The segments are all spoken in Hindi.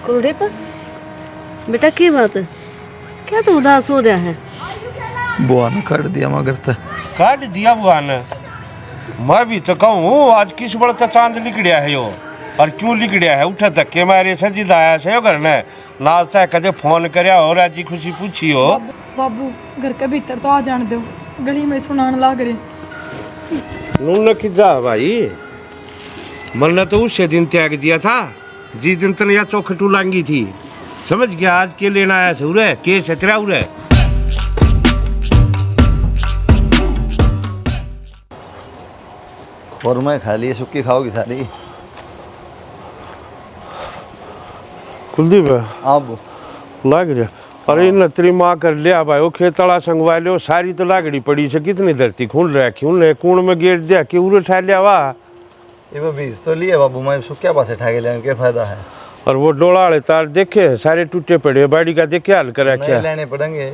कुलदीप बेटा की बात है, क्या तू उदास हो रहा है? बुआ ने काट दिया मगर तो काट दिया बुआ ने। मैं भी तो कहूँ आज किस बड़ा तो चांद लिकड़िया है यो, और क्यों लिकड़िया है? उठे धक्के मारे से जिद आया से घर ने नाश्ता कदे फोन करया हो राजी खुशी पूछी हो। बाबू घर के भीतर तो आ जान दो, गली में सुनाने लाग रहे। नून किजा भाई, मैंने तो उसे दिन त्याग दिया था जिस दिन तन या चौखटू लांगी थी। समझ गया आज के लेना आया सूरे के सतरा उरे। खोरमा खा लिए, सुक्की खाओगी सारी? कुलदीप अब लाग रहा। अरे इन तेरी माँ कर लिया भाई, वो खेतड़ा संगवा लियो सारी तो लागड़ी पड़ी से कितनी धरती खून रहा खून है कूण में गेट दिया कि उरे ठा लिया वाह। ये बीज तो लिए बाबू, मैं सुक्या पासे ठा के लिया, क्या फायदा है? और वो डोला वाले तार देखे सारे टूटे पड़े, बाड़ी का देखे हाल करा क्या? लेने पड़ेंगे,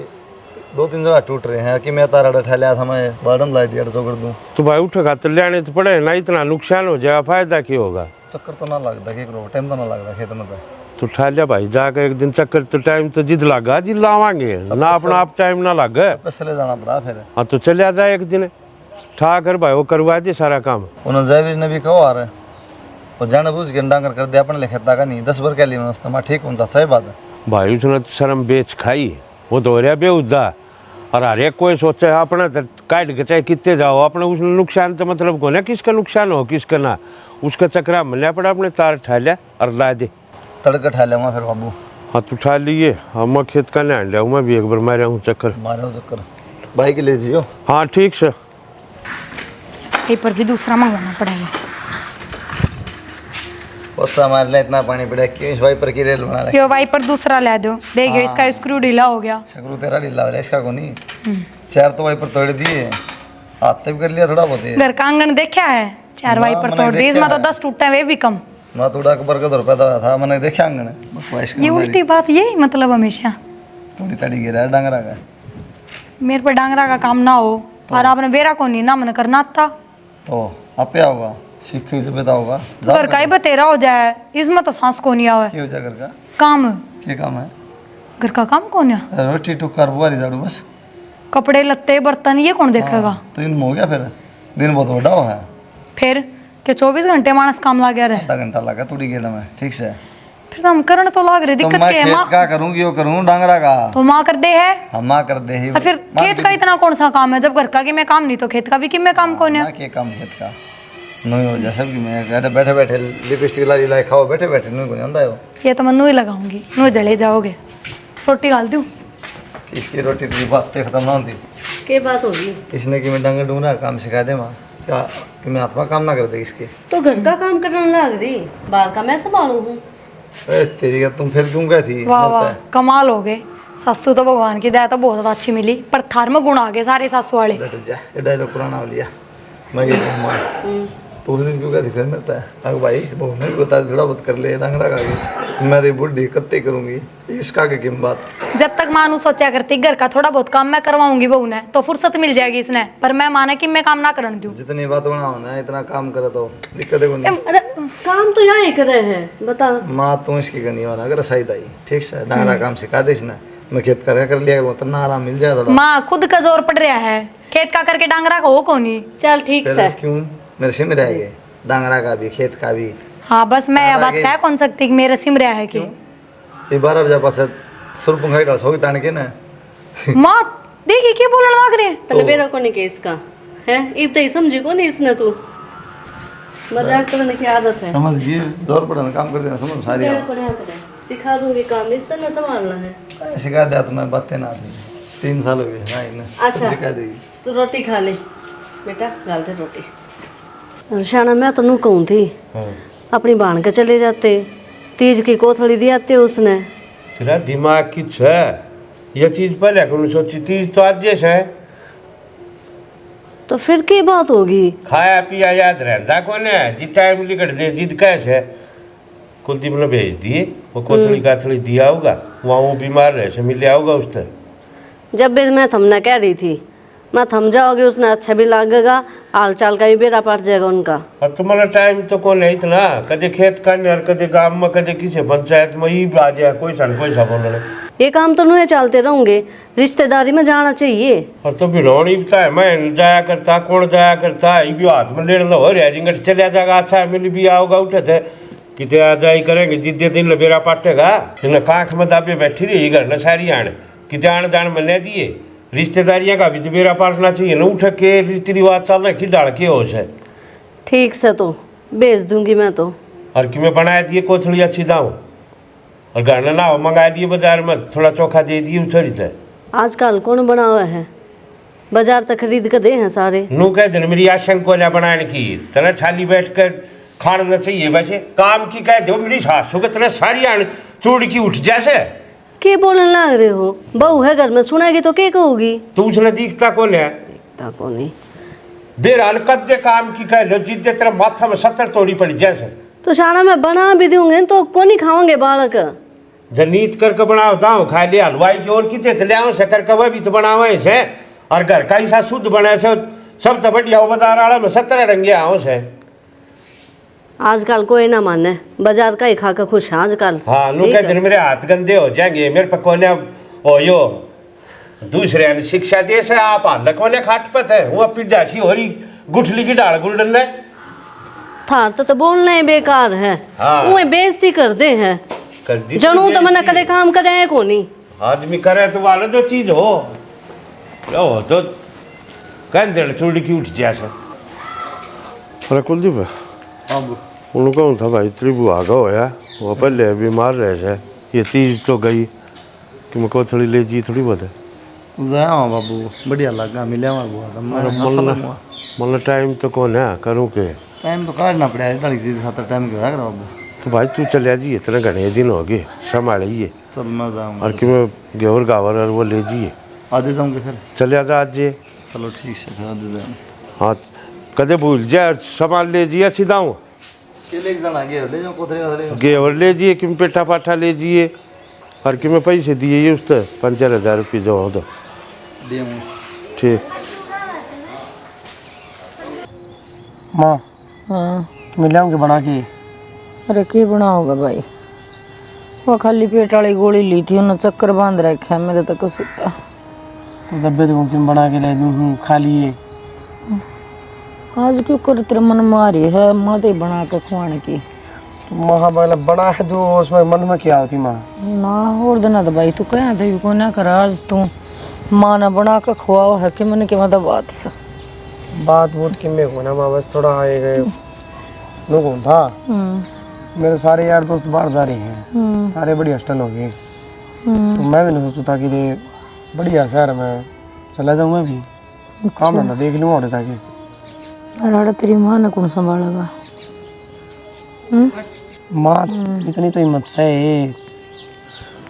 2-3 जगह टूट रहे हैं कि मैं तारा ठा लिया था, मैं बाडम ला दिया तो कर दूं। तो भाई उठेगा तो लेने तो पड़े ना, इतना नुकसान हो जाएगा फायदा क्या होगा? चक्कर तो ना लगता कि टाइम तो ना लगता खेत में तो ठा लिया भाई जाकर एक दिन चक्कर तो टाइम तो जिद लगा जिद लावांगे ना, अपना आप टाइम ना लगे चले जाना पड़ा फिर। हाँ तो चले जाए एक दिन ठा कर भाई, वो करवा दे सारा काम। उन्होंने जयवीर ने भी कहो आ रहे वो जाने बुझ के डांगर कर दिया अपने लिखता का नहीं 10 बार के लिए मैं ठीक हूँ, सही बात है भाई। उसने तो शर्म बेच खाई, वो तो हो रहा बेउदा। और हर एक कोई सोचे अपना तो काट के चाहे कितने जाओ अपने, उसने नुकसान तो मतलब को ना किसका नुकसान हो किसका ना, उसका चक्रा मिलना पड़ा अपने तार ठा लिया और ला दे तड़का ठा लिया फिर बाबू। हाँ तू उठा लिए, हाँ मैं खेत का नहीं लिया मैं भी एक बार मारा हूँ चक्कर। मारे चक्कर भाई के ले जियो। हाँ ठीक से। पेपर भी दूसरा मंगवाना पड़ेगा। बच्चा हमारे लिए इतना पानी पड़ा क्यों? इस वाइपर की रेल बना रहे। यो वाइपर दूसरा ला दो, देखियो इसका स्क्रू ढीला हो गया। स्क्रू तेरा ढीला हो रहा है, इसका को नहीं। 4 तो वाइपर तोड़ दिए, हाथ भी कर लिया थोड़ा बहुत। घर का आंगन देखा है? 4 वाइपर तोड़ दिए, इसमें तो 10 टूटे वे भी कम। मैं थोड़ा अकबर का दौर पैदा हुआ था, मैंने देखा आंगन ये उल्टी बात यही मतलब हमेशा थोड़ी तड़ी गिरा है डांगरा का। मेरे पर डांगरा का काम ना हो और आपने बेरा को नहीं ना मन करना था तो आपे होगा सीखी से बेटा होगा घर का ही बतेरा हो जाए, इसमें तो सांस को नहीं आवे। क्या हो जाए घर का काम? क्या काम है? घर का काम कौन है? रोटी टुक्कर बुआरी झाड़ू बस। कपड़े लत्ते बर्तन ये कौन देखेगा? तो इन हो गया फिर दिन बहुत बड़ा हुआ है फिर के 24 घंटे मानस काम लगा रहे। आधा घंटा लगा थोड़ी गेला में ठीक से। फिर तो हम करने तो लाग रहे, दिक्कत मैं क्या है? खेत माँ का करूंगी वो करूँ डांगरा का तो माँ कर दे है। हम माँ कर दे ही। और फिर खेत का इतना कौन सा काम है? जब घर का कि मैं काम नहीं तो खेत का भी कि मैं काम कौन है? के काम खेत का नहीं हो जाए सब की। मैं कहते बैठे बैठे लिपस्टिक लाई लाई खाओ बैठे बैठे नहीं को आंदा हो। ये तो मैं नू ही लगाऊंगी, नू जले जाओगे। रोटी डाल दूं? इसकी रोटी की बात तो खत्म ना होती। क्या बात होगी? इसने कि मैं डांगर डूंगरा काम सिखा दे माँ क्या कि मैं हाथ में काम ना कर दे इसके। तो घर का काम करने लग रही, बाहर का मैं संभालू हूँ। तेरी का तुम फिर क्यों गई थी? वाह वाह कमाल हो गए। सासू तो भगवान की दया तो बहुत अच्छी मिली, पर थार में गुण आ गए सारे सासू वाले। डट जा, ये डायलॉग पुराना हो लिया। मैं ये कहूँगा तो उस दिन क्यों गई थी फिर मिलता है अगर भाई बहू ने भी बता थोड़ा बहुत कर ले डांगरा का मैं तो बुढ़ी कत्ते करूँगी इसका क्या बात। जब तक मानू सोचा करती घर का थोड़ा बहुत काम मैं करवाऊंगी बहू ने तो फुर्सत मिल जाएगी इसने, पर मैं माने कि मैं काम ना करने दूं। जितनी बात बना होना इतना काम करे तो दिक्कत है कोई। अरे काम तो यहाँ ही करे हैं, बता। माँ तू इसकी करनी वाला अगर सही दाई ठीक से डांगरा काम सिखा दे ना, मैं खेत कर लिया उतना आराम मिल जाए थोड़ा। माँ खुद का जोर पड़ रहा है, खेत का करके डांगरा का हो कौन? चल ठीक से। क्यों मेरे सिम रह गए डांगरा का भी खेत का भी। हाँ बस मैं यह बात कह कौन सकती कि मेरा सिम रहा है कि 12 बजे पास सुरपुंखाई डाल सोगी ताने के ना। माँ देखिए क्या बोलने लग रहे हैं। तने बेरा को नहीं के इसका है इब तो समझी को नहीं इसने, तू मजाक करने की आदत है। समझ गई जोर पड़ा काम कर देना समझ सारी पढ़ा करे सिखा दूंगी काम, इससे ना संभालना है। सिखा दिया तो मैं बातें ना आती 3 साल हो गए। अच्छा सिखा देगी तू रोटी खा ले बेटा, गाल दे रोटी। शाना मैं तो नू कहूँ थी अपनी बहन के चले जाते, तीज की कोथड़ी दी आते उसने। तेरा दिमाग किच है, ये चीज पहले कौन सोची? तीज तो आज जैसे है तो फिर की बात होगी? खाया पिया याद रहता कौन है? जिस टाइम लिकट दे जिद कैसे कुलदीप ने भेज दिए, वो कोथड़ी काथड़ी दिया होगा, वहाँ वो बीमार रहे से मिले होगा उससे। जब भी मैं थमना कह रही थी मैं थम जाओगे उसने अच्छा भी लगेगा, हाल चाल का भी बेड़ा पड़ जाएगा उनका। और तुम्हारा टाइम तो कौन है इतना, कदे खेत करने और कदे गांव में, कदे किसी पंचायत में ही आ जाए कोई सन कोई सा बोलने। ये काम तो नहीं चलते रहेंगे, रिश्तेदारी में जाना चाहिए। और तो भिड़ौन ही बताए मैं जाया करता, कौन जाया करता, ये भी हाथ में लेने लो रिंगट चलिया जाएगा। अच्छा मिल भी आओगा उठे थे कितने आ जाई करेंगे, जिद्दे दिन लबेरा पाटेगा इन्हें कांख में दाबे बैठी रही घर न सारी आने कितने आने जान मने दिए। रिश्तेदारियां का भी तो बेरा पाटना चाहिए न, उठ के रीति रिवाज चल रहे खिलाड़ के हो से। ठीक से तो भेज दूंगी मैं तो। और कि मैं बनाया दिए कोथड़ी अच्छी दाऊँ और घर ना हो मंगा दिए बाजार में, थोड़ा चोखा दे दिए उछड़ी थे। आजकल कौन बना हुआ है, बाजार तक खरीद कर दे हैं सारे। नू कह दिन मेरी आशंक को बनाने की तेना खाली बैठ कर खाना चाहिए, वैसे काम की कह दो मेरी सासू के तेना सारी आन चूड़ की उठ जैसे। के बोलने लग रहे हो, बहू है घर में, सुनेगी तो क्या कहोगी। तू उसने दिखता कौन है, दिखता कौन नहीं। बेरान कद्दे काम की कह लो जिद्दे तेरा माथा में 70 तोड़ी पड़ी जैसे। तो शाना में बना भी दूंगे तो कौन ही खाओगे बालक। जनीत करके बनावता हूँ खा लिया हलवाई की और कितने ले आओ से करके वह भी तो बनावे से, और घर का ही सा शुद्ध बने से सब तो बढ़िया हो बाजार वाला में 70 रंगे आओ से। आजकल कोई ना माने, बाजार का ही खा कर खुश है आजकल। हाँ नू कह दिन मेरे हाथ गंदे हो जाएंगे, मेरे पर कोने हो यो दूसरे ने शिक्षा दे से आप हाथ कोने खाट पत है वो पिडासी हो रही गुठली की डाल गुलडन ने था तो बोलना ही बेकार है। हाँ। वो बेइज्जती कर दे हैं कर दी जनू तो मना कदे काम करे है को नहीं। आदमी करे तो वाला जो चीज हो क्या हो तो कंधे चूड़ी की उठ जैसे। अरे कुलदीप अब उनको कौन था भाई त्रिभु आगा होया वो पहले बीमार रहे थे, ये तीज तो गई कि मैं थोड़ी ले जी थोड़ी बहुत है। जाया बाबू बढ़िया लगा मिले मतलब टाइम तो कौन है करूँ के टाइम तो काटना पड़ा है, डाली चीज खातर टाइम क्या है बाबू। तो भाई तू चले जी, इतने घने दिन हो गए संभालिए। चल मैं जाऊँगा और कि मैं गेहूर गावर और वो ले जाइए आज जाऊँगे फिर। चले आजा आज ये। चलो ठीक है फिर आज जाऊँ। हाँ कदे भूल जाए सामान ले जाइए सीधा हूँ केले एक जन आगे ले जाओ कोथरे का ले गेहूर ले जाइए कि पेठा पाठा ले जाइए और कि मैं पैसे दिए उस तो 5,000 रुपये जो हो तो दे ठीक। माँ हाँ मिले आऊँगे बना के। अरे के बनाओगा भाई, वो खाली पेट वाली गोली ली थी उन्हें चक्कर बांध रखा है मेरे तक सुता। तो जब भी देखो क्यों बना के ले दूँ खा लिए। आज क्यों कर तेरे मन मारी है माते बना के खुआने की। माँ बना है जो उसमें मन में क्या होती माँ। ना और दिन तो भाई तू कह दे को ना कर, आज तू माँ ने बना के खुआओ है कि मन के मतलब बात से बात बहुत कि मैं ना माँ बस थोड़ा आए गए लोगों था। मेरे सारे यार दोस्त बाहर जा रहे हैं, सारे बड़ी हॉस्टल हो गए। तो मैं भी नहीं सोचता कि ये बढ़िया शहर में चला जाऊँ मैं भी काम धंधा देख लूँगा और ताकि। अरे तेरी माँ ने कौन संभालेगा। माँ इतनी तो हिम्मत से है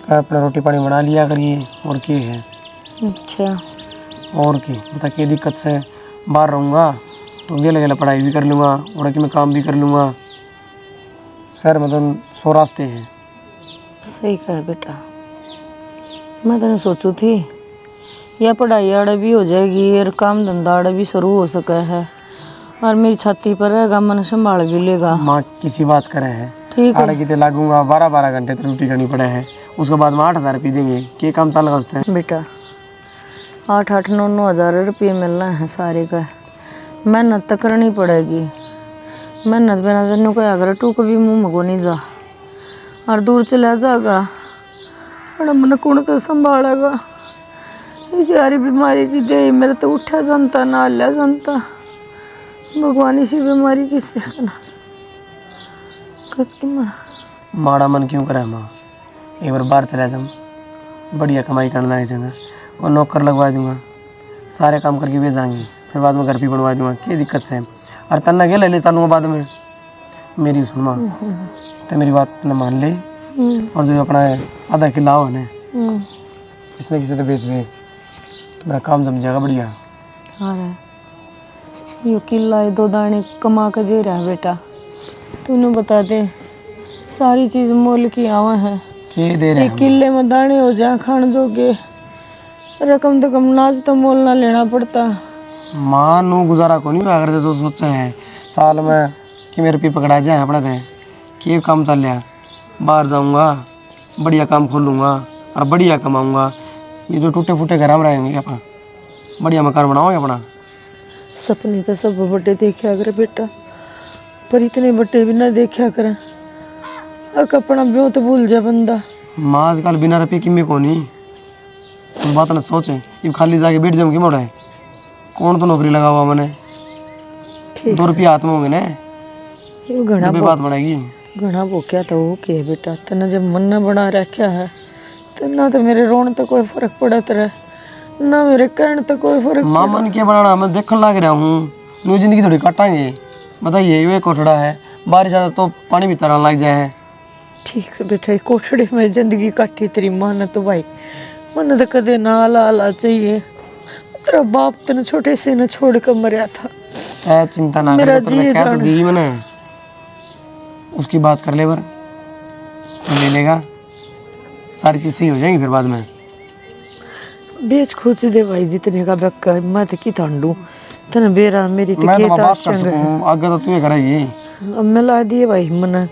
कर अपना रोटी पानी बना लिया करिए और क्या है। अच्छा और क्या बता क्या दिक्कत से बाहर रहूँगा तो गेले गेले पढ़ाई भी कर लूँगा और कि मैं काम भी कर लूँगा। शहर में तो 100 रास्ते हैं। सही कहा बेटा, मैं तो सोचू थी यह पढ़ाई आड़े भी हो जाएगी और काम धंधा आड़े भी शुरू हो सका है और मेरी छाती पर रहेगा, मन संभाल भी लेगा। माँ किसी बात करे है ठीक है आड़े कितने लागूंगा 12-12 घंटे तो ड्यूटी करनी पड़े है, उसके बाद में 8,000 रुपये देंगे क्या काम चल रहा उससे। बेटा 8-9 हज़ार रुपये मिलना है सारे का, मेहनत तो करनी पड़ेगी। मेहनत बिना तेनों क्या अगर तू कभी मुँह मगो नहीं जा और दूर चला जाएगा बड़ा मन कौन तो संभालेगा। इस सारी बीमारी की दे मेरे तो उठा जानता ना हल्ला जानता, भगवान इसी बीमारी किससे माड़ा मन क्यों करे माँ, एक बार बाहर चला जाऊँ बढ़िया कमाई करना है जगह और नौकर लगवा दूँगा, सारे काम करके भेज जाएंगे, फिर बाद में घर भी बनवा दूँगा क्या दिक्कत से। और तन्ना के ले लेता लूँगा बाद में। मेरी सुन माँ तो मेरी बात न मान ले और जो अपना आधा किला हो ने किसने किसी तो बेच दे तो मेरा काम जम जाएगा बढ़िया। हाँ यो किला 2 दाने कमा के दे रहा है बेटा, तूने बता दे सारी चीज़ मोल की आवा है के दे रहे हैं किले में दाने हो जाए खान जोगे रकम तो कम नाज तो मोल ना लेना पड़ता। माँ नू गुजारा को नहीं हुआ करते तो सोचा है साल में कि मेरे पे पकड़ा जाए अपने थे कि काम चल रहा, बाहर जाऊंगा, बढ़िया काम खोलूंगा और बढ़िया कमाऊंगा। ये जो टूटे फूटे घर में रहेंगे अपना बढ़िया मकान बनाओगे अपना। सपने तो सब बड़े देखा करे बेटा, पर इतने बड़े भी ना देखा करे। अक अपना ब्यों तो भूल जा बंदा। माँ आजकल बिना रुपये की में कोनी तुम बात ना सोचे, ये खाली जाके बैठ जाऊँ कि मोड़ा है कौन तो नौकरी लगा हुआ मैंने, 2 रुपये हाथ में होंगे ना ये घना जब बात बढ़ेगी। घना भूख्या तो वो के बेटा, तना जब मन न बना रखा है तो ना तो मेरे रोने तो कोई फर्क पड़त रहे, ना मेरे कहने तो कोई फर्क। माँ मन क्या बनाना, मैं देखने लग रहा हूँ न्यू जिंदगी थोड़ी काटांगे। बताइए ये कोठड़ा है, बारिश आता तो पानी भी तरह लग जाए। ठीक से बेटा, ये कोठड़े में जिंदगी काटी तेरी माँ ने तो भाई, मन तो कदे ना आला चाहिए। तेरा बाप तेने छोटे से न छोड़ कर मरा था। ऐ चिंता ना मेरा कर, जी क्या तो जान। दी मैंने, उसकी बात कर ले बर, ले लेगा सारी चीज सही हो जाएंगी फिर बाद में। बेच खोच दे भाई जितने का बक्का, मैं तो की ठंडू तने बेरा मेरी तो मैं तो केता बात कर संग है। सकूं, आगे तो तू ही करेगी। अब मैं ला दिए भाई मन,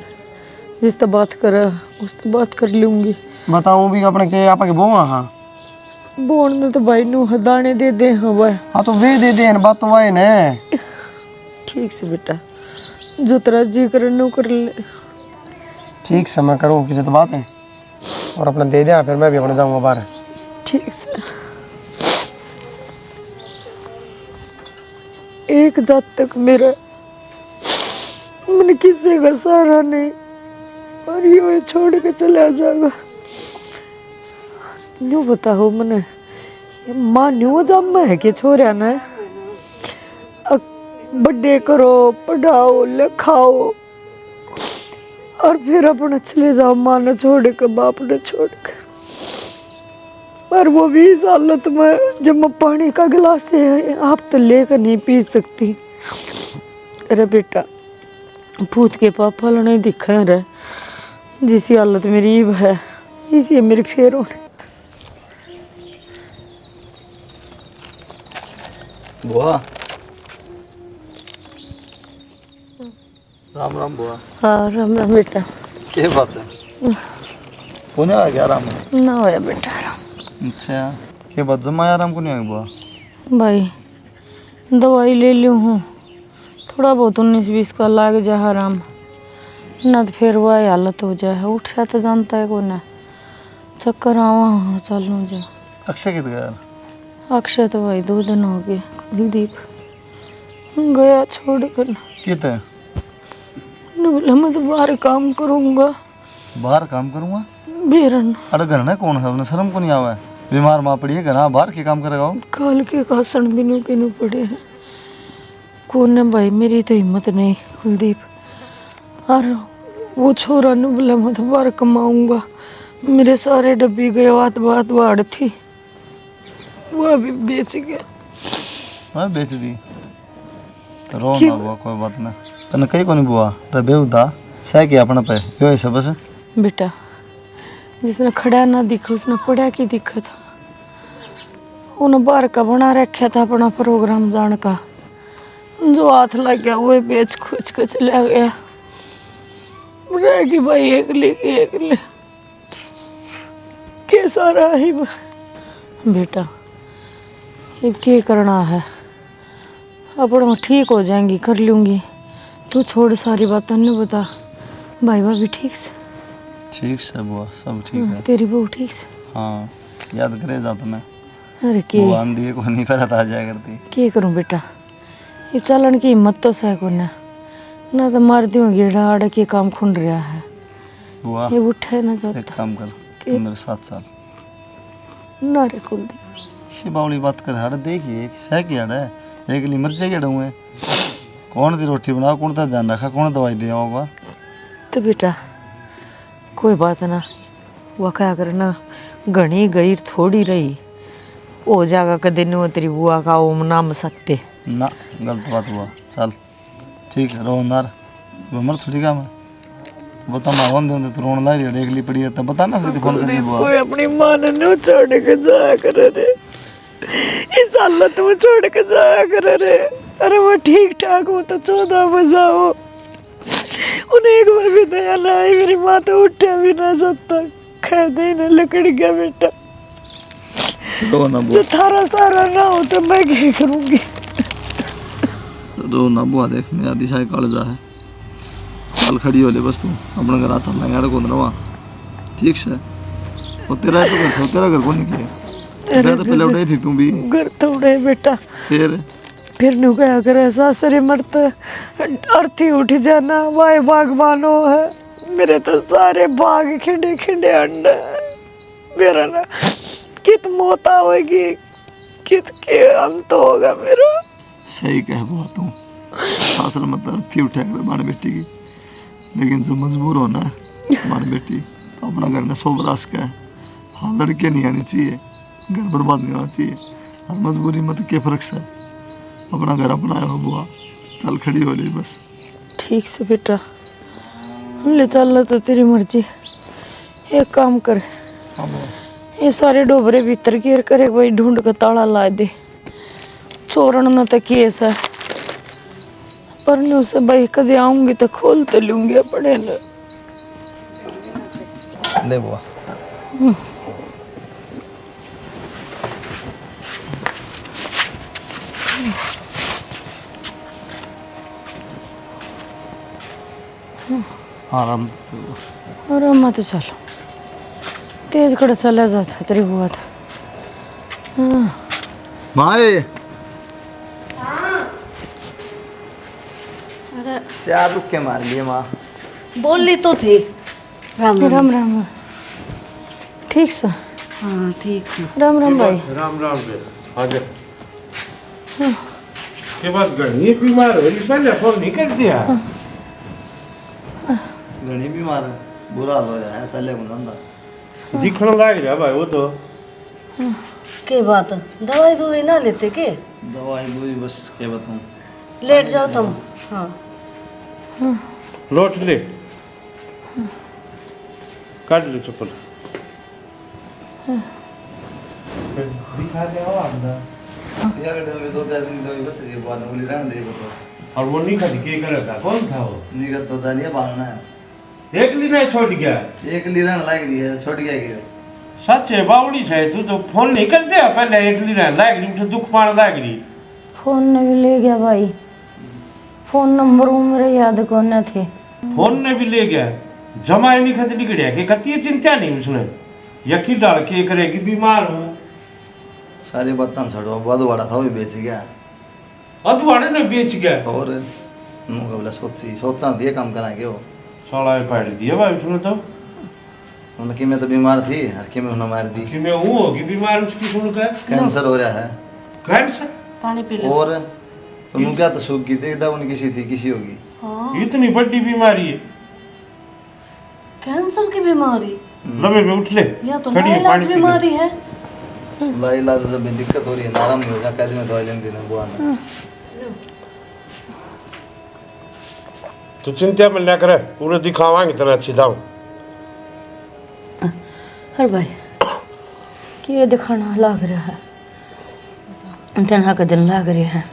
जिस तो बात कर उस तो बात कर लूंगी। बताऊं भी अपने के आपा के बोआ। हाँ बोन ने तो भाई नू दाने दे दे। हाँ भाई हाँ तो वे दे दे बात तो वाए ने। ठीक से बेटा, जो तेरा जी करे नू कर ले। ठीक से मैं करूँ किसी तो बात है, और अपना दे दिया फिर मैं भी अपने जाऊंगा बाहर। ठीक से एक जात तक मेरा मन किसी का सहारा नहीं, और ये छोड़ के चला जाएगा। न्यू बताओ मने, माँ न्यू जब मैं है कि छोरिया ने बर्थडे करो, पढ़ाओ लिखाओ और फिर अपना चले जाओ, माँ ने छोड़ के बाप ने छोड़ के। पर वो भी इस हालत में जब मैं पानी का गिलास है आप तो लेकर नहीं पी सकती। अरे बेटा भूत के पापा नहीं दिखा रे, जिस हालत मेरी है इसी मेरी फेर होने। बुआ राम राम बुआ। हाँ राम राम बेटा। ये बात है पुणे आ गया आराम है। ना होया बेटा आराम। अच्छा के बात जमा आराम को नहीं आया बुआ। भाई दवाई ले लूँ हूँ, थोड़ा बहुत 19-20 का लाग जा आराम, ना तो फिर वह हालत हो जाए। उठा तो जानता है कौन है, चक्कर आवा चलूँ जा। अक्षय कित गया। अक्षय तो भाई 2 दिन हो गए, कुलदीप गया छोड़ कर। कित है बोला मैं तो बाहर काम करूँगा। बाहर काम करूँगा। बेरन अरे घर में कौन है, अपने शर्म को नहीं आवा है, बीमार माँ पड़ी है घर, हाँ बाहर के काम करेगा वो। काल के कासन बिनू के नु पड़े हैं। कौन है भाई, मेरी तो हिम्मत नहीं कुलदीप। और वो छोरा नु बोला मैं तो बाहर कमाऊंगा, मेरे सारे डब्बी गए, बात बात वाड़ थी वो अभी बेच गया। मैं बेच दी तो रो ना बुआ, कोई बात ना। तने कही को नहीं बुआ रे बेउदा सह के अपना पे यो ऐसा बस। बेटा जिसने खड़ा ना दिखा उसने पढ़ा की दिखा था। उन्हें बाहर का बना रखा था अपना प्रोग्राम जान का, जो हाथ लग गया वो बेच खोज के चला गया। रहेगी भाई एकली के सारा ही बेटा। ये क्या करना है, अपना ठीक हो जाएंगी कर लूँगी। तू छोड़ सारी बातें नहीं बता। भाई भाभी ठीक से। ठीक से बुआ सब ठीक है। तेरी बहू ठीक से। हाँ याद करे जाता मैं। अरे के बुआ आंधी को नहीं पर आ जाया करती। क्या करूं बेटा, ये चलन की हिम्मत तो सह को ना तो मार दूँ गेड़ा आड़ के काम खुंड रहा है। बुआ ये उठा ना एक जाता काम कर, तू मेरे 7 साल ना रे कुलदीप। किसी बावली बात कर हर देखिए सह की हड़ है, एक ली मर्चे के डूए कौन सी रोटी बनाओ, कौन सा ध्यान रखा, कौन दवाई दिया होगा। तो बेटा कोई बात ना, वह क्या करना घनी गई थोड़ी रही हो जाएगा कदे नो तेरी बुआ का ओम नाम सकते ना। गलत बात हुआ चल ठीक है रो नार मर थोड़ी का मैं बता मावन दे तो रोन ला रही है, एकली पड़ी है तब बता ना सकती फोन करके बुआ। कोई अपनी मां ने नो छोड़ के जाया करे रे। इस हालत में छोड़ के जाया कर। अरे वो ठीक ठाक हो तो 14 बजा हो, उन्हें एक बार भी दया ना आई। मेरी माँ तो उठा भी ना सकता, कह दे ना लकड़ गया बेटा। रो ना जो बुआ, थारा सारा ना हो तो मैं क्या करूँगी। रो ना बुआ, देख मैं आदि शायद कालजा है, चल खड़ी हो ले बस, तू अपने घर चल लेंगे अड़ कौन रवा, ठीक से। वो तेरा है तो घर से, तेरा घर कौन नहीं किया, मैं तो पहले उठाई थी तू भी, घर तो उड़े बेटा, फिर नु क्या करे सासरे मरते अर्थी उठ जाना। वाए बागबानो है मेरे तो सारे बाग खिंडे खिंडे अंडे। मेरा ना कित मौत आवेगी, कित के अंत होगा मेरा। सही कह बुआ तू, सासर मत अर्थी उठा कर मार बेटी की, लेकिन जो मजबूर होना है मार बेटी तो अपना घर में 100 बरस का है। हाँ लड़के नहीं आनी चाहिए, घर बर्बाद नहीं होना चाहिए, और मजबूरी मत के फर्क से अपना घर अपनाया हो बुआ, चल खड़ी हो ली बस। ठीक से बेटा, ले चल तो तेरी मर्जी। एक काम कर, हाँ बुआ, ये सारे डोबरे भीतर घेर कर एक भाई ढूंढ के ताला ला दे। चोरन न तो केस है, पर न उसे भाई कदे आऊंगी तो खोल तो लूंगी अपने न। ले बुआ। आराम से बुआ। और मत चलो, तेज खड़ा चला जाता तेरी बुआ था। माए अरे चार रुक के मार लिए माँ। बोली तो थी। राम राम। राम राम। ठीक से। हाँ ठीक से। राम राम भाई। राम राम बे आ जा। के बाद गणी बीमार हो, इस पहले फोन नहीं कर दिया। घनी बीमार है, बुरा हाल हो जाए, चले धंधा दिखने लग रहा भाई वो तो। के बात दवाई दुवाई ना लेते के? दवाई दूई बस क्या बताऊँ। लेट जाओ तुम। हाँ लौट ले, काट ले चप्पल। दिखा दे आओ अंदर। यार में 2-4 दिन दवाई बस ये बात बोली रहने दे बतो। और वो नहीं खाती के करे था, कौन था वो? निकल तो जानिए बालना है, एक ली नहीं छोड़ गया। एक लीरण लाग रही है, छोड़ गया कि सच है बावड़ी है, तू तो फोन नहीं कर दिया पहले। एक ली लाग रही, मुझे दुख मार लाग रही। फोन ने भी ले गया भाई, फोन नंबर वो मेरे याद को न थे। फोन ने भी ले गया, जमा नहीं खत निकलिया कि कती चिंता नहीं उसने। यकी डाल के करेगी बीमार हूँ। सारी बातें छोड़ो, बदवाड़ा था वो भी बेच गया। अधवाड़े ने बेच गया। और मुकाबला सोचा दिए काम कराएंगे वो। साला पाड़ दिया भाई उसने तो। उन्हें कि मैं तो बीमार थी, हर कि मैं उन्हें मार दी। कि मैं हूँ होगी बीमार उसकी सुनकर। कैंसर हो रहा है। कैंसर? पानी पी लो। और तुम क्या तो सूख गई थी, उनकी किसी थी किसी होगी। हाँ इतनी बड़ी बीमारी है। कैंसर की बीमारी? लबे में उठ ले। या तो खड़ी है, नाइलाज पानी पी ले। बीमारी है। इलाज जब दिक्कत हो रही है, आराम नहीं हो जाए, कैदी में दवाई लेने देना बुआ ने। तू चिंता में ना करे, पूरे दिखावांगे तेरा अच्छी दाव। अरे भाई ये दिखाना लाग रहा है, दिन का दिन लाग रहे हैं।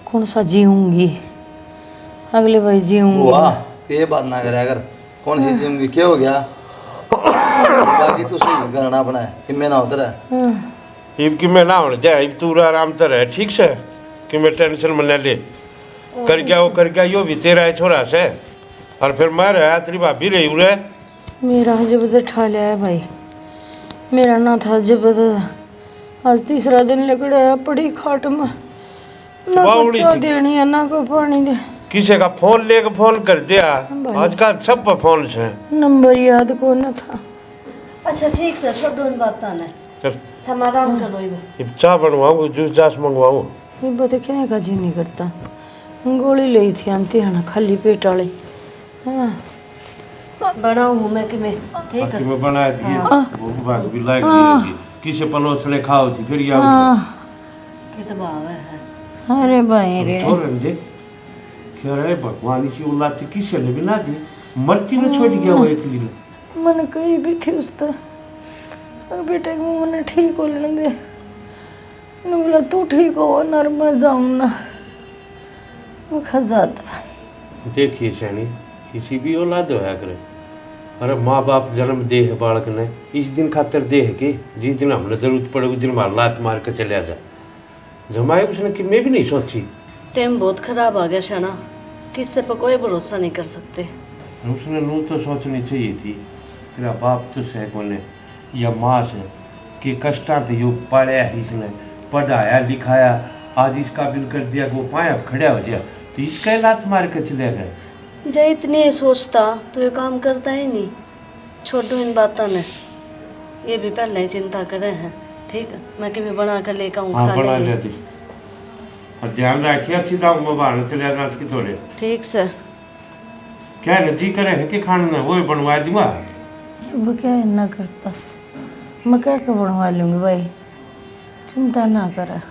कौन सा जीऊंगी अगले भाई जीऊंगी। बुआ ये बात ना करे, अगर कौन सी जिंदगी क्या हो गया बाकी तू सही करना अपना है कि मैं ना उतर है। इब कि मैं ना होने जाए, इब तू आराम तर है, ठीक से कि मैं टेंशन में न ले। कर गया वो कर गया, यो भी तेरा है छोरा से। और फिर मैं रहा तेरी भाभी रही उरे। मेरा जब ठा लिया है भाई, मेरा ना था जब आज तीसरा दिन लेकर आया पड़ी खाट में, ना बावड़ी कुछ चाह थी। देनी है ना कोई पानी दे। किसी का फोन लेके फोन कर दिया, आजकल सब पर फोन से। नंबर याद को न था। अच्छा ठीक से छोड़ो इन बातें ने। चल हम आराम करो इब। इब चाय बनवाऊँ, जूस जास मंगवाऊँ। ये बता क्या का जी नहीं करता। गोली ली थी आंटी है ना खाली पेट वाली। हाँ बनाऊँ हूँ मैं कि मैं ठीक बाकी है। मैं बना दिए, वो भाग भी लाग दी किसे पनोसले खाओ थी फिर या कितना है। अरे भाई रे छोड़ दे। क्या रे भगवान की औलाद थी, किसे ने भी ना दी, मरती में छोड़ गया वो एक लिए। मन कहीं भी थी उस बेटे को मन ठीक हो लेने दे। मैंने बोला तू ठीक हो ना मैं जाऊँ ना, मैं खा जाता। देखिए सैनी, किसी भी औलाद होया करे, अरे माँ बाप जन्म दे है बालक ने, इस दिन खातर दे है कि जिस दिन हमने जरूरत पड़े उस दिन मार लात मार के चलिया जाए। जमाए उसने कि मैं भी नहीं सोची। टाइम बहुत खराब आ गया शाना, किससे पर कोई भरोसा नहीं कर सकते। उसने नू तो सोचनी चाहिए थी, तेरा बाप तो सह कोने या माँ से कि कष्टा से योग पाया है इसने, पढ़ाया लिखाया, आज इस काबिल कर दिया कि वो पाया खड़ा हो गया, तो इसका लात मार के चले गए। जय इतनी सोचता तो ये काम करता ही नहीं। छोड़ो इन बातों ने, ये भी पहले ही चिंता करे हैं। ठीक है, मैं कि बना कर लेकर आऊँ, हाँ खा बना लेंगे। देती, और ध्यान रखिए अच्छी दाम में बाहर चले रात की थोड़े। ठीक से। क्या है जी करे है कि खाना वो बनवा दूंगा। अब क्या इतना करता, मैं क्या क्या बनवा लूँगी भाई, चिंता ना कर।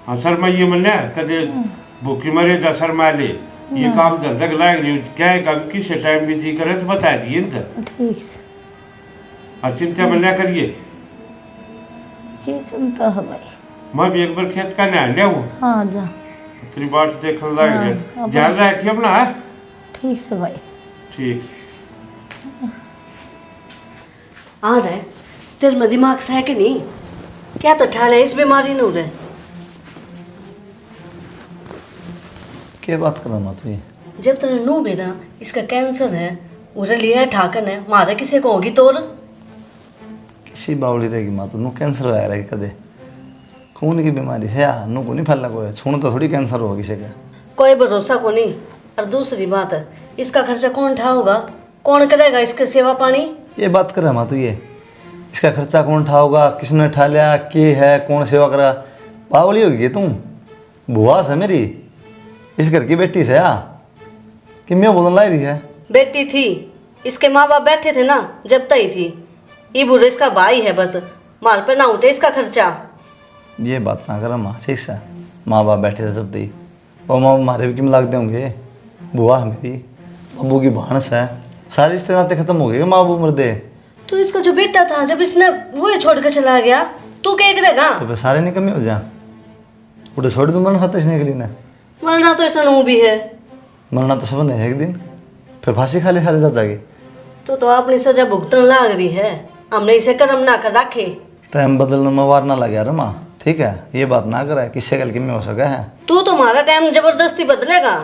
हाँ सर मैं ये मन कदे भूखी मरे जा सर ले, ये काम धंधा लायक नहीं क्या है, काम किस टाइम में जी करे तो बता दिए ना। ठीक से। और चिंता मन करिए, ये चिंता है भाई। मैं भी एक बार खेत का नहा लिया हूँ। हाँ जा। तेरी बात देख लग हाँ, ध्यान रखिए अपना। ठीक से भाई। ठीक। आ रहे तेरे में दिमाग से है कि नहीं? क्या तो ठाल है इस बीमारी नू रे? क्या बात कर रहा तू? ये जब तेरे नू बेरा इसका कैंसर है, उसे लिया ठाकन है, मारे किसे को होगी तोर? किसी बावली रहेगी माँ, तू कैंसर होया रहेगी कदे? खून की बीमारी है या नू को नहीं फैलना कोई, छूण तो थोड़ी कैंसर होगा किसी का। कोई भरोसा को नहीं। और दूसरी बात है, इसका खर्चा कौन उठाओगा? कौन करेगा इसके सेवा पानी? ये बात कर रहा माँ तू, ये इसका खर्चा कौन उठाओगा, किसने उठा लिया, के है कौन सेवा करा? बावली होगी तुम, बुआ से मेरी इस घर की बेटी से या कि मैं बोलने लाई रही है? बेटी थी, इसके माँ बाप बैठे थे ना जब तक ही थी। ये बुरे इसका भाई है, बस मार पे ना उठे इसका खर्चा। ये बात ना कर माँ, ठीक से। माँ बाप बैठे थे तब दी, और माँ हमारे भी किम लागते होंगे। बुआ है मेरी, अबू की भानस है, सारे रिश्ते नाते खत्म हो गए माँ बाप मर दे। तो इसका जो बेटा था जब इसने वो छोड़ के चला गया, तू क्या करेगा? तो फिर सारे निकम्मे हो जा, उठे छोड़ दूँ मरना खाता इसने के लिए ना। मरना तो ऐसा नू भी है। मरना तो सबने है एक दिन, फिर फांसी खा ले सारे साथ जाके। तो अपनी सजा भुगतन लाग रही है, हमने इसे कर्म ना कर रखे। टाइम बदलने में वार ना लगे यार माँ, ठीक है? ये बात ना करे, किससे कल किम में हो सका है। तू तुम्हारा टाइम जबरदस्ती बदलेगा।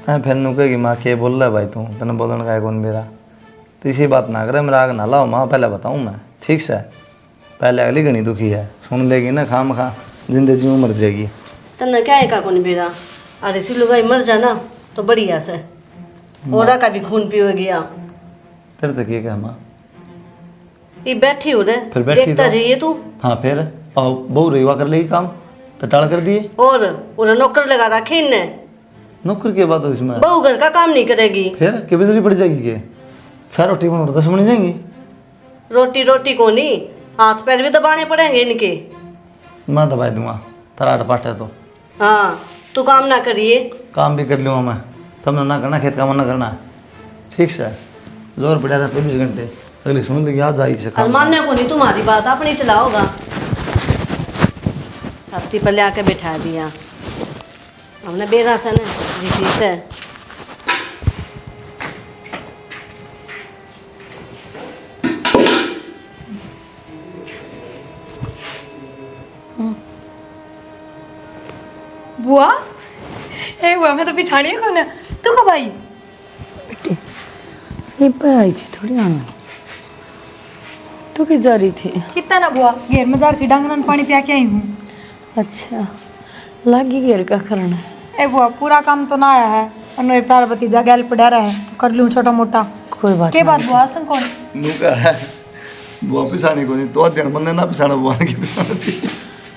हाँ फिर नु कहेगी माँ के बोल रहा है भाई, तू तेने बोलने का है कौन मेरा? तो इसी बात ना करे, मेरा आग ना लाओ माँ, पहले बताऊँ मैं, ठीक से? पहले अगली घनी दुखी है, सुन लेगी ना खाम खा जिंदगी जी मर जाएगी। तन्ना क्या है का कौन बेरा? अरे सी लुगाई मर जाना तो बढ़िया से, औरा का भी खून पियो गया। तेरे तक ये क्या माँ? ये बैठी हो रे, फिर बैठी देखता तो? जाइए तू। हाँ फिर आओ बहु रेवा कर लेगी काम, तो टाल कर दिए। और नौकर लगा रखे इनने, नौकर की बात है इसमें? बहू घर का काम नहीं करेगी। फिर के बिजली पड़ जाएगी के? 6 रोटी बना 10 बन जाएंगी। रोटी रोटी को नहीं, हाथ पैर भी दबाने पड़ेंगे इनके। मैं दबाई दूंगा, तराट पाट है तो। हाँ तू काम ना करिए। काम भी कर लूँगा मैं, तब ना करना, खेत काम ना करना, ठीक से? जोर पड़ा रहा 24 घंटे, अगली सुन लेगी आज आई से और काम। मानने को नहीं तुम्हारी बात, अपनी चलाओगा। छाती पर ले आके बैठा दिया हमने बेरा से ना जिसी से। बुआ, ए बुआ मैं तो पिछाड़ी है कौन है? तू कब आई? ये पे आई थी थोड़ी आना, तो की जा रही थी? कितना ना बुआ, घेर में जा रही थी, डांगरन पानी पिया के आई हूँ। अच्छा लागी घेर का करना? ए बुआ पूरा काम तो ना आया है, और तार भतीजा गैल पड़ा रहा है तो कर लूँ छोटा मोटा। कोई बात के बात बुआ संग कौन? नू का है बुआ पिसाने को नहीं, तो अध्ययन मन ने ना पिसाना, बुआ ने के पिसाना थी।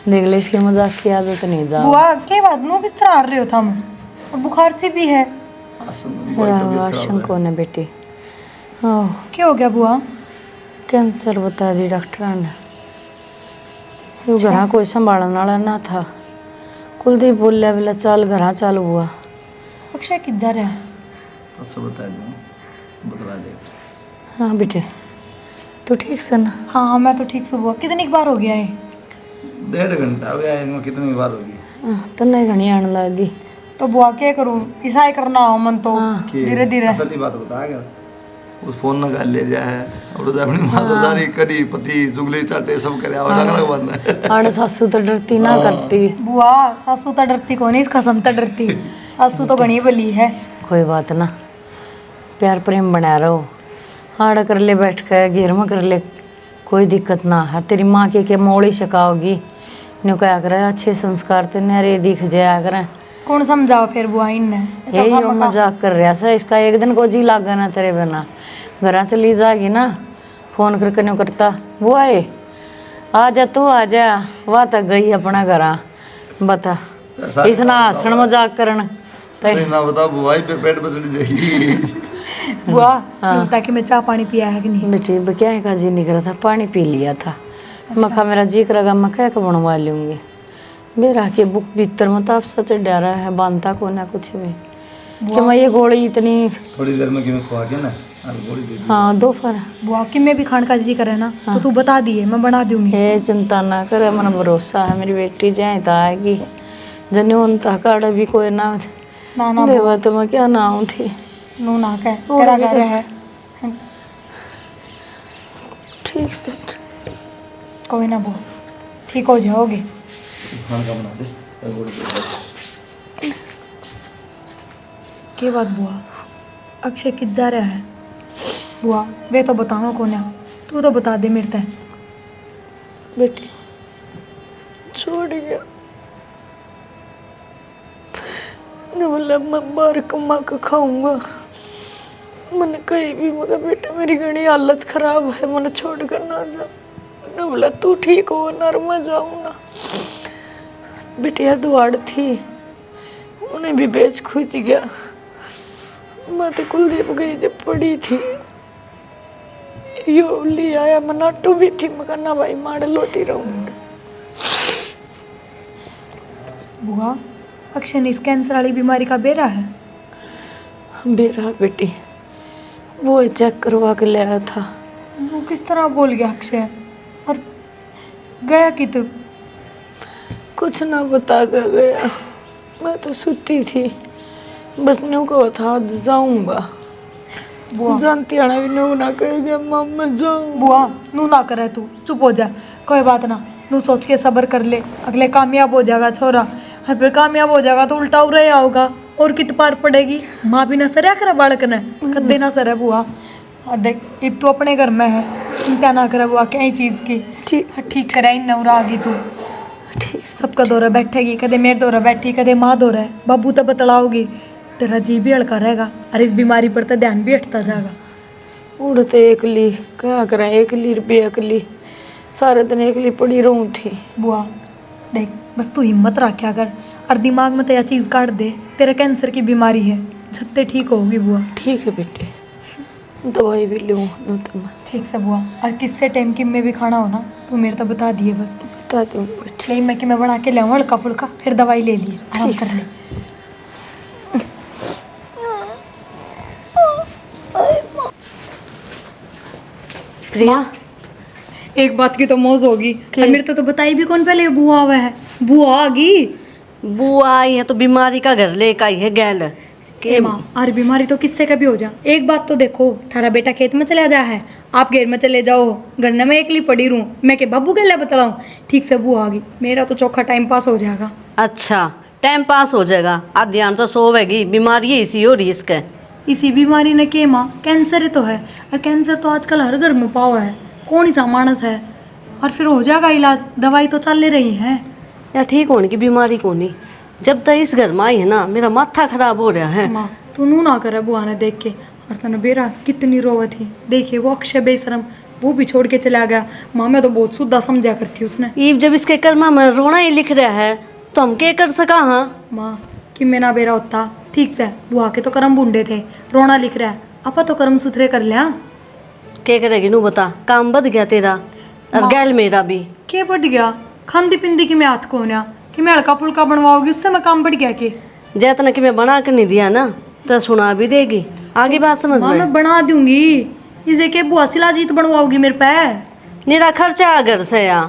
देख ले, इसके मजाक की आदत नहीं जा। बुआ के बात मुँह किस तरह आ रहे हो थम, और बुखार से भी है। राशन कौन है बेटी? ओह क्या हो गया बुआ? कैंसर बता दी डॉक्टर ने। वो घर कोई संभालने वाला ना था, कुलदीप बोलिया बोला चल घर चल हुआ। अक्षय किध जा रहा है? अच्छा बता दूँ, बता देगा। हाँ बेटे, तो ठीक से ना? हाँ मैं तो ठीक से बुआ। कितनी बार हो गया है? 1.5 घंटा हो गया, इनमें कितनी बार होगी? तो नहीं घनी आने लगी। तो बुआ क्या करूँ, ईसाई करना हो मन तो कि धीरे धीरे। असली बात बता कर, उस फोन न कर ले जाए और तो अपनी माँ तो सारी कड़ी पति चुगली चाटे सब करे और अलग अलग बात है। आड़ सासू तो डरती ना करती। बुआ सासू तो डरती को नहीं, इसका कसम तो डरती। सासू तो घनी बली है। कोई बात ना, प्यार प्रेम बना रहो। आड़ कर ले बैठ कर घेर में कर ले, कोई दिक्कत ना है। तेरी माँ के मोड़ी शिकाओगी न्यू क्या करे, अच्छे संस्कार ते नरे दिख जाया करें। कौन समझाओ फिर बुआ इनने? ये तो यही हम का- मजाक कर रहा था, इसका एक दिन को जी लागा ना तेरे बिना। घर चली जाएगी ना, फोन करके न्यू करता वो आए आ जा, तू आ जा, वह तक गई अपना घर। बता इसना हसन मजाक करन अरे ना बता बुआई पे पेट पे चढ़ जाएगी। बुआ ताकि मैं चाय पानी पिया है कि नहीं? बेटी क्या का जी निकला था, पानी पी लिया था। मखा मेरा जी करेगा मैं क्या बनवा लूँगी। मेरा के बुक भीतर में तो आप सच डरा है, बांधता को ना कुछ भी कि मैं ये गोली इतनी थोड़ी देर में कि मैं खुआ के ना गोली दे दी। हाँ दोपहर। बुआ कि मैं भी खान का जी करे ना तो तू बता दिए, मैं बना दूंगी। ये चिंता ना करे, मन भरोसा है मेरी बेटी जाए तो आएगी। जन्यून तक भी कोई ना ना ना देवा तो मैं क्या ना आऊँ थी। नू ना कह, तेरा घर है। ठीक से कोई ना बुआ, ठीक हो जाओगे। खाना का बना दे गोली दे दे। के बात बुआ, अक्षय किस जा रहा है? बुआ वे तो बताओ कौन है, तू तो बता दे मेरे तय। बेटी छोड़ गया न, मतलब मैं बाहर कमा के खाऊंगा। मैंने कहीं भी मगर बेटा मेरी घनी हालत खराब है, मैंने छोड़ कर ना जा। न बोला तू ठीक हो ना, मैं जाऊँ ना। बिटिया द्वाड़ थी, उन्हें भी बेच खुच गया। मैं तो कुलदीप गई जब पड़ी थी, यो ले आया। मैं नाटो भी थी, मगर ना भाई माड़ लोटी रहूँ। बुआ अक्षय ने इस कैंसर वाली बीमारी का बेरा है? बेरा बेटी वो चेक करवा के ले आया था। वो किस तरह बोल गया अक्षय, और गया कि तू? कुछ ना बता कर गया। मैं तो सुती थी, बस न्यू को था जाऊंगा। बुआ जानती आना भी न्यू ना कह गया माँ मैं जाऊँ। बुआ नू ना करे, तू चुप हो जा। कोई बात ना, नू सोच के सब्र कर ले, अगले कामयाब हो जाएगा छोरा। और फिर कामयाब हो जाएगा तो उल्टा उड़ रहा होगा और कित पार पड़ेगी। माँ भी ना सरया करे बालक ने, कदे ना सरे बुआ। और देख अब तू अपने घर में है, चिंता ना करे बुआ कई चीज़ की। ठीक करे इन नवरा आगी तू, ठीक सबका दौरा बैठेगी, कदे मेरे दौरा बैठी, कदे माँ दौरा है। बाबू तो बतलाओगी, तेरा जी भी हल्का रहेगा और इस बीमारी पर तो ध्यान भी हटता जाएगा। उड़ते एकली क्या करें, एकली रुपये एकली सारे दिन एकली पड़ी रहूँ थी। बुआ देख बस तू हिम्मत रखा कर और दिमाग में तो यह चीज़ काट दे, तेरा कैंसर की बीमारी है, झत्ते ठीक होगी बुआ। ठीक है बेटे, दवाई भी लूँ तो मैं ठीक से बुआ। और किससे टाइम की में भी खाना हो ना तू मेरे तो बता दिए बस। बता दूँ बेटे। ले मैं कि मैं बना के ले हल्का फुल्का, फिर दवाई ले लिए आराम कर ले। प्रिया एक बात की तो मौज होगी, मेरे तो बताई भी कौन पहले बुआ हुआ है। बुआ आ गई। बुआ आई है तो बीमारी का घर लेकर आई है गैल के माँ और बीमारी तो किससे कभी हो जा। एक बात तो देखो, थारा बेटा खेत में चला जा है, आप घेर में चले जाओ, गन्ने में एकली पड़ी रहूं, मैं के बाबू के लिए बतलाऊं। ठीक से बुआ आ गई, मेरा तो चौखा टाइम पास हो जाएगा। अच्छा टाइम पास हो जाएगा, आध्यान तो सोवेगी, बीमारी है इसी हो रही इसके। इसी बीमारी ने के माँ कैंसर ही तो है, और कैंसर तो आजकल हर घर में पावा है, कौन ही सा मानस है। और फिर हो जाएगा इलाज, दवाई तो चल ले रही है। या ठीक होने की बीमारी को नहीं, जब तक इस घर में आई है ना मेरा माथा खराब हो रहा है। माँ तू नू ना करे बुआ ने देख के, और तना बेरा कितनी रोवत थी, देखिए वो अक्षय बेशरम वो भी छोड़ के चला गया। माँ मैं तो बहुत शुद्धा समझा करती उसने। ईब जब इसके कर्मा में रोना ही लिख रहा है तो हम क्या कर सका। हाँ माँ कि मेरा बेरा होता ठीक से, बुआ के तो कर्म बूंदे थे, रोना लिख रहा है, अपा तो कर्म सुथरे कर लिया। क्या करेगी नू बता, काम बद गया तेरा और गैल मेरा भी। के बढ़ गया, खांदी पिंदी की मैं हाथ को ना कि मैं हल्का फुल्का बनवाओगी, उससे मैं काम बढ़ गया के। जैतना कि मैं बना कर नहीं दिया ना तो सुना भी देगी, आगे बात समझ माँ में। मैं बना दूंगी, इसे के बुआ सिला जीत बनवाओगी मेरे पे। मेरा खर्चा घर से या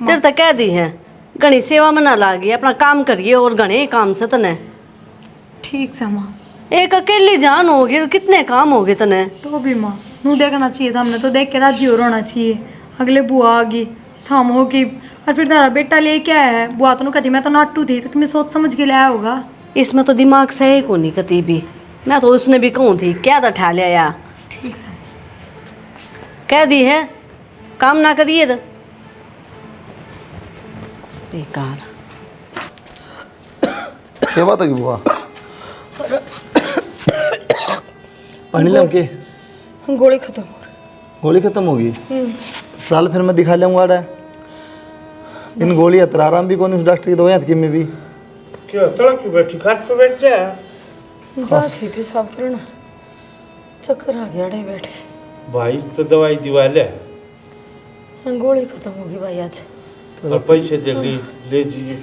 तेरे तो कह दी है घनी सेवा में ना लागी, अपना काम करिए और घने काम से तने। ठीक से माँ। एक अकेली जान होगी और कितने काम होगे तने। तो भी माँ नू देखना चाहिए था, हमने तो देख के राजी हो रोना चाहिए। अगले बुआ आ गई थाम होगी और फिर तारा बेटा ले क्या है, बुआ तो कहती मैं तो नाटू थी, तो कि मैं सोच समझ के लाया होगा। इसमें तो दिमाग सही को नहीं कती भी। मैं तो उसने भी कहूँ थी क्या था ठा लिया या ठीक से कह दी है काम ना करिए तो बेकार। क्या बात होगी बुआ? पानी लाऊं के? गोली खत्म हो रही। गोली खत्म होगी? चल फिर मैं दिखा लूँगा आड़ा। इन गोली अतराराम भी कौन उस डॉक्टर की दवाई की में भी। क्यों तड़क क्यों बैठी, खाट पे बैठ जा। जा थी पेशाब करना, चक्कर आ गया डे बैठे। भाई तो दवाई दिवा ले गोली खत्म होगी भाई आज। और पैसे दे ले दीजिए।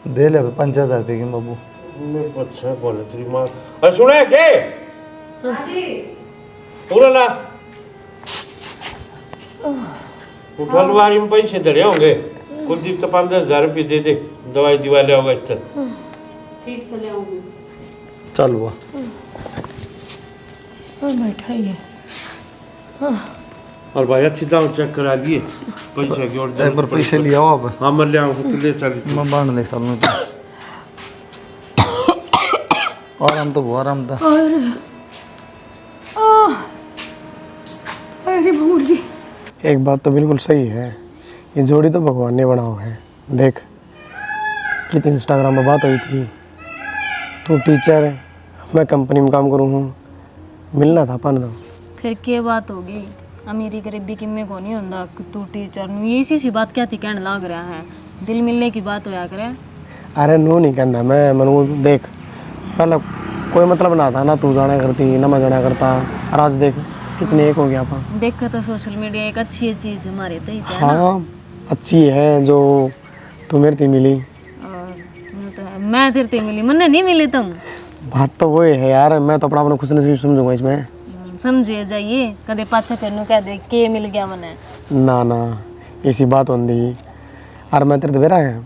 दे ले 5,000 रुपये की बाबू। मेरे को अच्छा बोले तेरी माँ। अरे सुने के पूरा ला उठा लुआरी में पैसे धरे होंगे। कुलदीप तो 5,000 रुपये दे दे, दवाई दिवा ले होगा इस तरह। ठीक से ले आऊंगी। चल बुआ। बैठा ही है। और भाई अच्छी दाव चेक करा लिए पैसे की और एक बार पैसे ले आओ अब। हाँ मैं ले आऊँ तो ले चल। मैं बांध ले सब में। आराम तो बुआ आराम था। अरे भूल एक बात तो बिल्कुल सही है, ये जोड़ी तो भगवान ने बनाओ है। देख कितनी इंस्टाग्राम में बात हुई थी, तू टीचर है मैं कंपनी में काम करूँ हूँ, मिलना था अपन तो। फिर क्या बात होगी, अमीरी गरीबी की में को नहीं होता तू टीचर नू ये सी बात क्या थी कहने लग रहा है, दिल मिलने की बात होया करे। अरे नो नहीं कहना मैं मनु। देख पहले कोई मतलब ना था ना, तू जाना करती ना मैं जाना करता, और आज देख कितने एक हो गया अपन। देखा तो सोशल मीडिया एक अच्छी चीज़ हमारे तो ही है ना। हाँ अच्छी है जो तू मेरे से मिली। और मैं तेरे से मिली, मन्ने नहीं मिली तुम। बात तो वो है यार, मैं तो अपना खुशनसीब समझूंगा इसमें। समझे जाइए कदे पाछा करनू कह दे के मिल गया मने। ना ना ऐसी बात होती और मैं तेरे बेरा है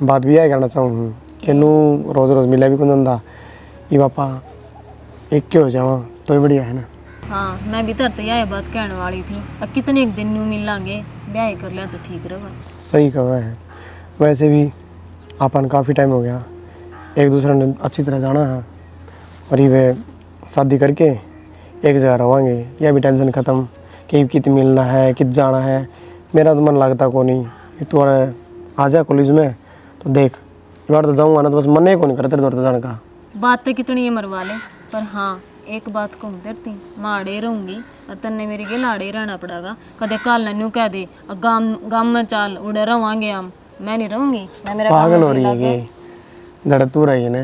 बात भी यह करना चाहूँ कि नू रोज़ रोज़ मिला भी कौन था ये पापा एक के हो जावा तो ही बढ़िया है ना। हाँ मैं भी तरते यह बात कहने वाली थी, अब कितने एक दिन नू मिलांगे ब्याह कर लिया तो ठीक रहेगा। सही कहा है, वैसे भी अपन काफ़ी टाइम हो गया एक दूसरे ने अच्छी तरह जाना है, और ये शादी करके एक जगह रहोगे, यह भी टेंशन ख़त्म कि कित मिलना है कित जाना है। मेरा तो मन लगता को नहीं, तू आ जा कॉलेज में तो देख बार तो जाऊँगा ना तो बस मन ही को नहीं करते तेरे जाने का। बात तो कितनी है मरवा ले, पर हाँ एक बात कहूँ तेरती माड़े रहूँगी और तन्ने मेरी के लाड़े रहना पड़ेगा। कदे काल नू कह दे गाम में चाल उड़े रहोगे हम, मैं नहीं रहूँगी। मैं मेरा पागल हो रही है कि जड़ तू रही है ना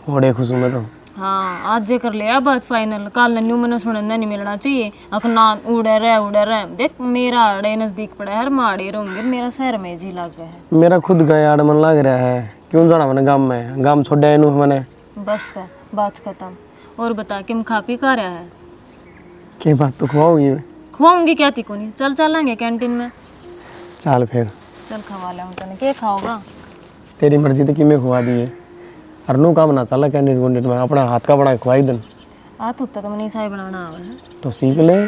बड़े खुश हूँ मैं तो। हाँ आज जे कर लिया बात फाइनल, काल नू मैंने सुनने नहीं मिलना चाहिए। अक ना उड़े रह देख मेरा आड़े नज़दीक पड़ा है, माड़े रहूँगे मेरा शहर में जी लग गया है। मेरा खुद का यार मन लग रहा है, क्यों जाना मैंने गाँव में, गाँव छोड़ा नू मैंने। बस तो बात खत्म। और बता किम खा पी का रहा है? क्या बात तो खुआऊंगी मैं। खुआऊंगी क्या थी को नहीं, चल चलेंगे कैंटीन में। चल फिर चल खवा ले तने, क्या खाओगा? तेरी मर्जी तो कि मैं खुआ दी है, और नू काम ना चला कैंडिडेट वोंडेट में अपना हाथ का बना खुआई दिन। आ तू तो मनी साई बनाना आवे है, तो सीख ले।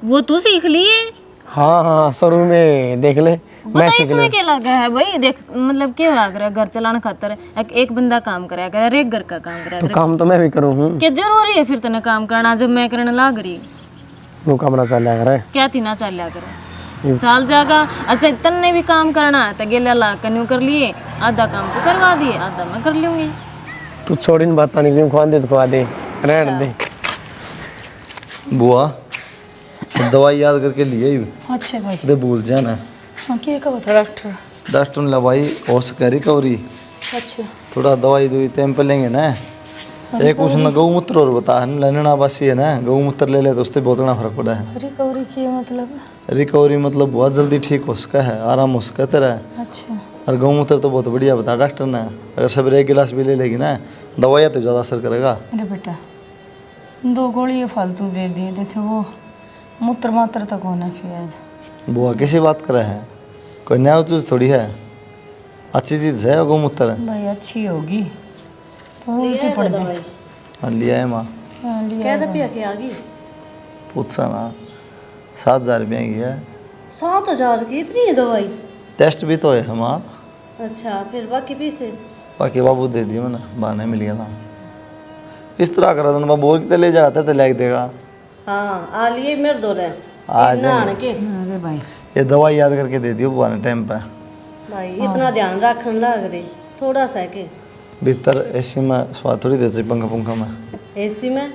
वो तू सीख लिए? हाँ हाँ शुरू में देख ले मैं बता सीख इसमें ले। क्या लगा है भाई, देख मतलब क्या लग रहा है घर चलाने खातर एक बंदा काम कराया करे, एक घर का काम कराया तो करे। काम तो मैं भी करूँ हूँ, क्या जरूरी है फिर तने काम करना जब मैं करने लग रही? नू काम ना चल करे। क्या थी ना चल करे चाल जागा। अच्छा तन्ने भी काम करना है तो गेला ला कन्यू कर लिए, आधा काम तो करवा दिए आधा मैं कर लूंगी। तू छोड़ इन बात नहीं, क्यों खुआ दे तो खुआ दे, रहने दे। बुआ दवाई याद करके लिए अच्छा भाई। दे भूल जाना। हाँ क्या कहा था डॉक्टर? डॉक्टर ने दवाई हो सके रिकवरी, अच्छा थोड़ा दवाई दुई टाइम पे लेंगे ना। एक उसने गौमूत्र और बता लेना बासी है ना, गौमूत्र ले ले तो उससे बहुत बड़ा फर्क पड़ा है। रिकवरी की मतलब? रिकवरी मतलब बहुत जल्दी ठीक हो सका है, आराम हो सका तेरा। अच्छा और गौमूत्र तो बहुत बढ़िया बता डॉक्टर ने, अगर सब एक गिलास भी ले लेगी ना दवाइयाँ तो ज़्यादा असर करेगा। अरे बेटा 2 गोली फालतू दे दिए, देखे वो मूत्र मात्र तक होना फिर आज। बुआ किसी बात करे है, कोई नया चीज़ थोड़ी है, अच्छी चीज़ है गौमूत्र। भाई अच्छी होगी पर उल्टी पड़ जाए। हाँ लिया है माँ। क्या रुपया की आ गई? पूछा ना, 7,000 रुपये की है। 7,000 की इतनी है दवाई? टेस्ट भी तो है माँ। अच्छा, फिर बाकी पैसे? बाकी बाबू दे दिए मैंने, बहाने मिल गया था। इस तरह करा था बाबू, और कितने ले जाता तो लग देगा। हाँ आ लिए मेरे दो रहे आ नहाने के। अरे भाई ये दवाई याद करके दे दियो बहाने टाइम पे। भाई इतना ध्यान रखने लग रहे थोड़ा सा के। भीतर एसी में स्वाद थोड़ी देते पंखा पंखा में। एसी में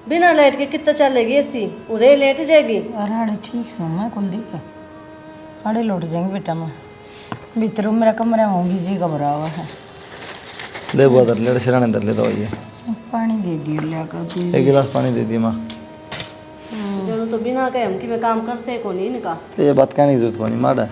बिना लाइट के कितना चलेगी एसी? उरे लेट जाएगी। अरे अरे ठीक सो मैं कुलदीप अरे लौट जाएंगे बेटा मैं भीतर मेरा कमरा होंगी जी घबरा हुआ है। ले वो दर ले सिराने दर ले दवाई है। पानी दे दियो लेकर। एक गिलास पानी दे दी माँ। जो तो बिना कहे हम कि मैं काम करते को नहीं इनका। तो ये बात कहने की जरूरत को नहीं मारा।